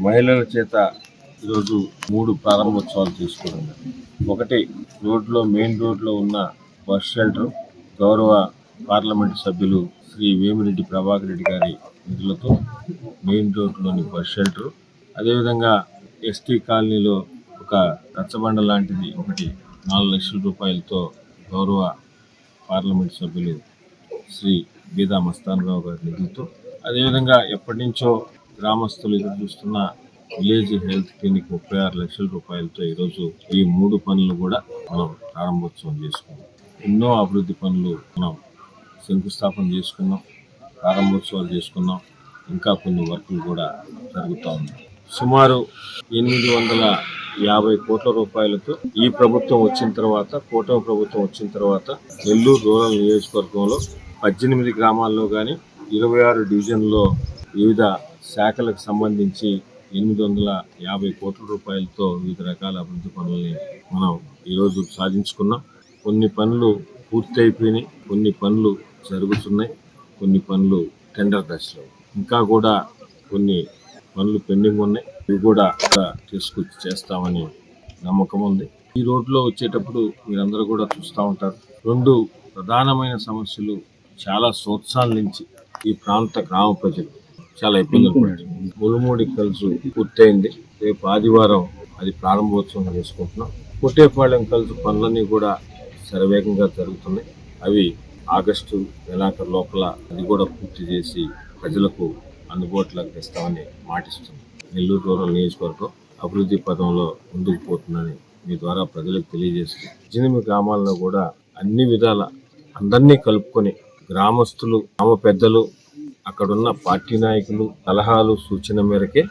మహిళల చేత ఈరోజు 3 ప్రారంభోత్సవాలు చేసుకోవడం. ఒకటి మెయిన్ రోడ్లో ఉన్న బస్ షెల్టర్ గౌరవ పార్లమెంటు సభ్యులు శ్రీ వేమిరెడ్డి ప్రభాకర్ రెడ్డి గారి నిధులతో మెయిన్ రోడ్లోని బస్ షెల్టర్, అదేవిధంగా ఎస్టీ కాలనీలో ఒక రచ్చబండ లాంటిది ఒకటి 4 లక్షల రూపాయలతో గౌరవ పార్లమెంటు సభ్యులు శ్రీ బీదా మస్తానరావు గారి నిధులతో, అదేవిధంగా ఎప్పటి నుంచో గ్రామస్తులు ఎదురు చూస్తున్న విలేజ్ హెల్త్ క్లినిక్ 36 లక్షల రూపాయలతో ఈరోజు ఈ 3 పనులు కూడా మనం ప్రారంభోత్సవం చేసుకున్నాం. ఎన్నో అభివృద్ధి పనులు మనం శంకుస్థాపన చేసుకున్నాం, ప్రారంభోత్సవాలు చేసుకున్నాం. ఇంకా కొన్ని వర్కులు కూడా జరుగుతూ ఉన్నాయి. సుమారు 850 కోట్ల రూపాయలతో ఈ ప్రభుత్వం వచ్చిన తర్వాత, కూటమి ప్రభుత్వం వచ్చిన తర్వాత నెల్లూరు రూరల్ నియోజకవర్గంలో 18 గ్రామాల్లో కానీ 26 డివిజన్లో వివిధ శాఖలకు సంబంధించి 850 కోట్ల రూపాయలతో వివిధ రకాల అభివృద్ధి పనుల్ని మనం ఈరోజు సాధించుకున్నాం. కొన్ని పనులు పూర్తి అయిపోయినాయి, కొన్ని పనులు జరుగుతున్నాయి, కొన్ని పనులు టెండర్ దశలో, ఇంకా కూడా కొన్ని పనులు పెండింగ్ ఉన్నాయి. ఇవి కూడా తీసుకొచ్చి చేస్తామని నమ్మకం ఉంది. ఈ రోడ్లో వచ్చేటప్పుడు మీరందరూ కూడా చూస్తూ ఉంటారు. 2 ప్రధానమైన సమస్యలు చాలా సంవత్సరాల నుంచి ఈ ప్రాంత గ్రామ ప్రజలు చాలా ఇబ్బందులు పడ్డారు. ములుమూడి కలుసు పూర్తయింది, రేపు ఆదివారం అది ప్రారంభోత్సవం చేసుకుంటున్నాం. కొట్టేపాళెం కలుసు పనులన్నీ కూడా శరవేగంగా జరుగుతున్నాయి. అవి ఆగస్టు నెలాఖరు లోపల అది కూడా పూర్తి చేసి ప్రజలకు అందుబాటులోకి తెస్తామని మాటిస్తున్నాం. నెల్లూరు రూరల్ నియోజకవర్గం అభివృద్ధి పదంలో ముందుకు పోతుందని మీ ద్వారా ప్రజలకు తెలియజేస్తూ 18 గ్రామాల్లో కూడా అన్ని విధాల అందరినీ కలుపుకొని గ్రామస్తులు, గ్రామ పెద్దలు, అక్కడున్న పార్టీ నాయకులు సలహాలు సూచన మేరకే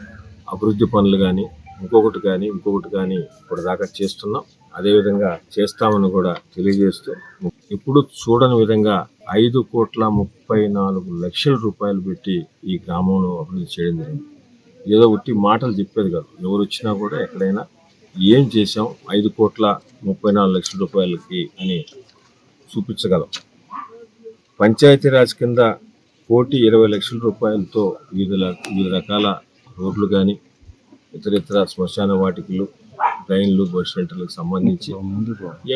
అభివృద్ధి పనులు కానీ ఇంకొకటి కానీ ఇప్పటిదాకా చేస్తున్నాం. అదేవిధంగా చేస్తామని కూడా తెలియజేస్తూ ఇప్పుడు చూడని విధంగా 5,34 లక్షల రూపాయలు పెట్టి ఈ గ్రామంలో అభివృద్ధి చేయడం జరిగింది. ఏదో ఉట్టి మాటలు చెప్పేది కాదు. ఎవరు వచ్చినా కూడా ఎక్కడైనా ఏం చేసాం 5,34 లక్షల రూపాయలకి అని చూపించగలం. పంచాయతీరాజ్ కింద 1,20 లక్షల రూపాయలతో వివిధ రకాల రోడ్లు కానీ ఇతర శ్మశాన వాటికలు, డ్రైన్లు, బస్ షెల్టర్లకు సంబంధించి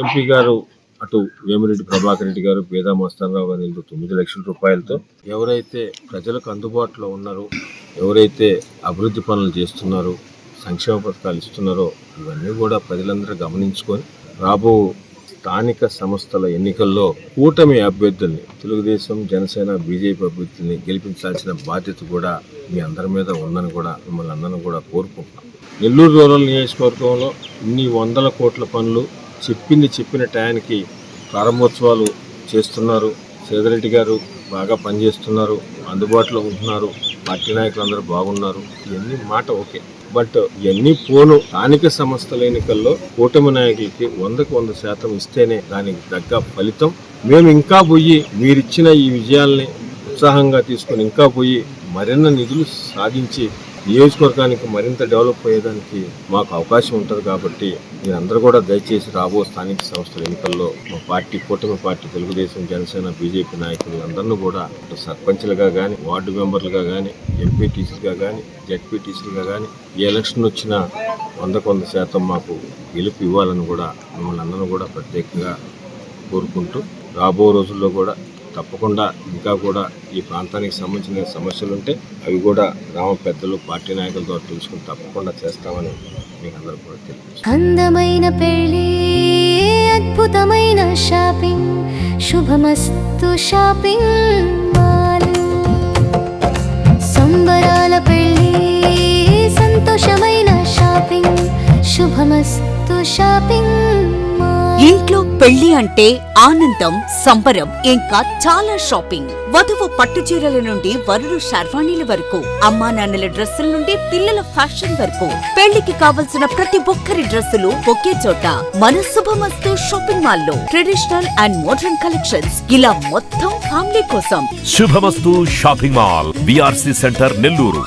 ఎంపీ గారు అటు వేమిరెడ్డి ప్రభాకర్ రెడ్డి గారు, బీదా మస్తానరావు గారు 9 లక్షల రూపాయలతో ఎవరైతే ప్రజలకు అందుబాటులో ఉన్నారో, ఎవరైతే అభివృద్ధి పనులు చేస్తున్నారో, సంక్షేమ పథకాలు ఇస్తున్నారో ఇవన్నీ కూడా ప్రజలందరూ గమనించుకొని రాబో స్థానిక సంస్థల ఎన్నికల్లో కూటమి అభ్యర్థుల్ని, తెలుగుదేశం, జనసేన, బీజేపీ అభ్యర్థుల్ని గెలిపించాల్సిన బాధ్యత కూడా మీ అందరి మీద ఉందని కూడా మిమ్మల్ని అందరినీ కూడా కోరుకుంటున్నాం. నెల్లూరు రూరల్ నియోజకవర్గంలో ఇన్ని 100 కోట్ల పనులు చెప్పిన టయానికి ప్రారంభోత్సవాలు చేస్తున్నారు. సేదరెడ్డి గారు బాగా పనిచేస్తున్నారు, అందుబాటులో ఉంటున్నారు, పార్టీ నాయకులు అందరూ బాగున్నారు. ఇవన్నీ మాట ఓకే, బట్ ఇవన్నీ పోను స్థానిక సంస్థల ఎన్నికల్లో కూటమి నాయకులకి 100% ఇస్తేనే దానికి తగ్గ ఫలితం. మేము ఇంకా పోయి మీరిచ్చిన ఈ విజయాల్ని ఉత్సాహంగా తీసుకొని ఇంకా పోయి మరిన్ని నిధులు సాధించి నియోజకవర్గానికి మరింత డెవలప్ అయ్యేదానికి మాకు అవకాశం ఉంటుంది. కాబట్టి మీరందరూ కూడా దయచేసి రాబో స్థానిక సంస్థల ఎన్నికల్లో మా పార్టీ, కూటమి పార్టీ, తెలుగుదేశం, జనసేన, బీజేపీ నాయకులు అందరినీ కూడా సర్పంచ్లుగా కానీ, వార్డు మెంబర్లుగా కానీ, ఎంపీటీసీలుగా కానీ, జెడ్పీటీసీలుగా కానీ ఏ ఎలక్షన్ వచ్చినా 100% మాకు గెలుపు ఇవ్వాలని కూడా మిమ్మల్ని అందరూ కూడా ప్రత్యేకంగా కోరుకుంటూ రాబో రోజుల్లో కూడా తప్పకుండా ఇంకా కూడా ఈ ప్రాంతానికి సంబంధించిన సమస్యలు ఉంటే అవి కూడా గ్రామ పెద్దలు, పార్టీ నాయకులతో తెలుసుకుని తప్పకుండా చేస్తామని మీకు అందరూ కూడా తెలియజేస్తాం. అందమైన పెళ్లి, అద్భుతమైన షాపింగ్, శుభమస్తు షాపింగ్ మాల్. సంబరాల పెళ్లి, సంతోషమైన షాపింగ్, శుభమస్తు షాపింగ్ మాల్. ఇంట్లో పెళ్లి అంటే ఆనందం, సంబరం, ఇంకా చాలా షాపింగ్. వధువు పట్టు చీరల నుండి వరుడు శర్వాణీల వరకు, అమ్మా నాన్నల డ్రెస్సుల నుండి పిల్లల ఫ్యాషన్ వరకు, పెళ్లికి కావలసిన ప్రతి ఒక్కరి డ్రెస్సులు ఒకే చోట మన శుభమస్తు షాపింగ్ మాల్ లో. ట్రెడిషనల్ అండ్ మోడర్న్ కలెక్షన్స్, ఇలా మొత్తం ఫ్యామిలీ కోసం. శుభమస్తు shopping mall, BRC centre, Nellore.